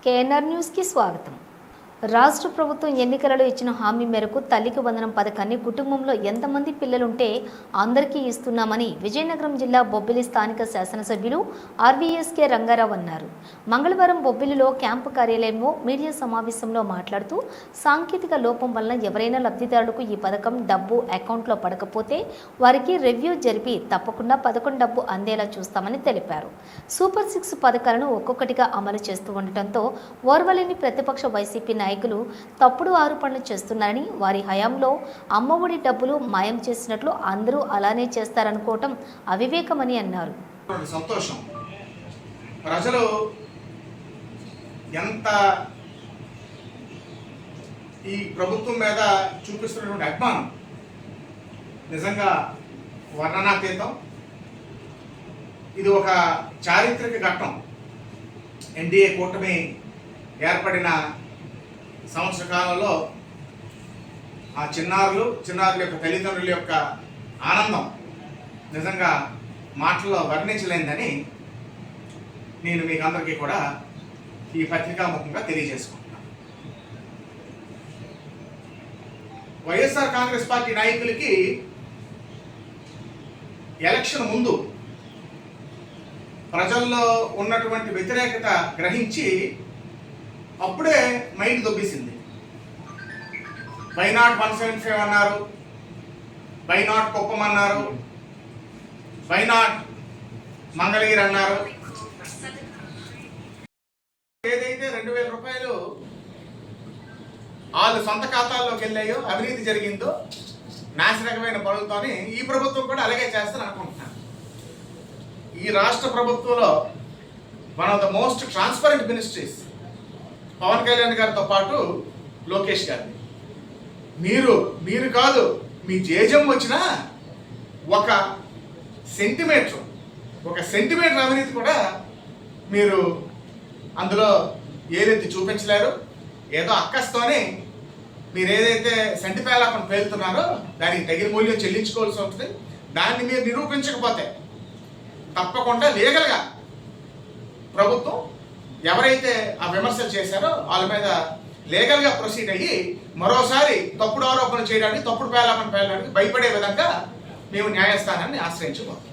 KNR న్యూస్కి స్వాగతం. రాష్ట్ర ప్రభుత్వం ఎన్నికలలో ఇచ్చిన హామీ మేరకు తల్లికి వందనం పథకాన్ని కుటుంబంలో ఎంతమంది పిల్లలుంటే అందరికీ ఇస్తున్నామని విజయనగరం జిల్లా బొబ్బిలి స్థానిక శాసనసభ్యులు ఆర్వీఎస్కే రంగారావు అన్నారు. మంగళవారం బొబ్బిలిలో క్యాంపు కార్యాలయంలో మీడియా సమావేశంలో మాట్లాడుతూ సాంకేతిక లోపం వలన ఎవరైనా లబ్ధిదారులకు ఈ పథకం డబ్బు అకౌంట్లో పడకపోతే వారికి రివ్యూ జరిపి తప్పకుండా పథకం డబ్బు అందేలా చూస్తామని తెలిపారు. సూపర్ 6 పథకాలను ఒక్కొక్కటిగా అమలు చేస్తూ ఉండటంతో ఓర్వలేని ప్రతిపక్ష వైసీపీ నాయకులు తప్పుడు ఆరోపణలు చేస్తున్నారని, వారి హయాంలో అమ్మఒడి డబ్బులు మాయం చేసినట్లు అందరూ అలానే చేస్తారనుకోవటం అవివేకమని అన్నారు. సంతోషం. ప్రజలు ఎంత ఈ ప్రభుత్వం మీద చూపిస్తున్నటువంటి అభిమానం నిజంగా వర్ణనాతీతం. ఇది ఒక చారిత్రక ఘట్టం. ఎన్డీఏ కూటమి ఏర్పడిన సంవత్సర కాలంలో ఆ చిన్నారుల యొక్క తల్లిదండ్రుల యొక్క ఆనందం నిజంగా మాటల్లో వర్ణించలేనిదని నేను మీకు అందరికీ కూడా ఈ పత్రికాముఖంగా తెలియజేసుకుంటున్నాను. వైఎస్ఆర్ కాంగ్రెస్ పార్టీ నాయకులకి ఎలక్షన్ ముందు ప్రజల్లో ఉన్నటువంటి వ్యతిరేకత గ్రహించి అప్పుడే మైండ్ దొబ్బేసింది. వై నాట్ 175 అన్నారు, వై నాట్ కుప్పం అన్నారు, వై నాట్ మంగళగిరి అన్నారు. ఏదైతే 2000 రూపాయలు వాళ్ళు సొంత ఖాతాల్లోకి వెళ్ళాయో, అవినీతి జరిగిందో, నాశనకమైన పనులతోని ఈ ప్రభుత్వం కూడా అలాగే చేస్తాను అనుకుంటున్నాను. ఈ రాష్ట్ర ప్రభుత్వంలో one of the most transparent ministries Pawan Kalyan గారితో పాటు లోకేష్ గారిని. మీరు కాదు, మీ జేజం వచ్చినా ఒక సెంటిమీటర్ అవినీతి కూడా మీరు అందులో ఏదైతే చూపించలేరు. ఏదో అక్కస్తోనే మీరు ఏదైతే సెంటిపేలాపన పేలుతున్నారో దానికి తగిన మూల్యం చెల్లించుకోవాల్సి ఉంటుంది. దాన్ని మీరు నిరూపించకపోతే తప్పకుండా లీగల్గా ప్రభుత్వం ఎవరైతే ఆ విమర్శలు చేశారో వాళ్ళ మీద లీగల్గా ప్రొసీడ్ అయ్యి మరోసారి తప్పుడు ఆరోపణలు చేయడానికి, తప్పుడు పేలాపన పేలడానికి భయపడే విధంగా మేము న్యాయస్థానాన్ని ఆశ్రయించుకోవాలి.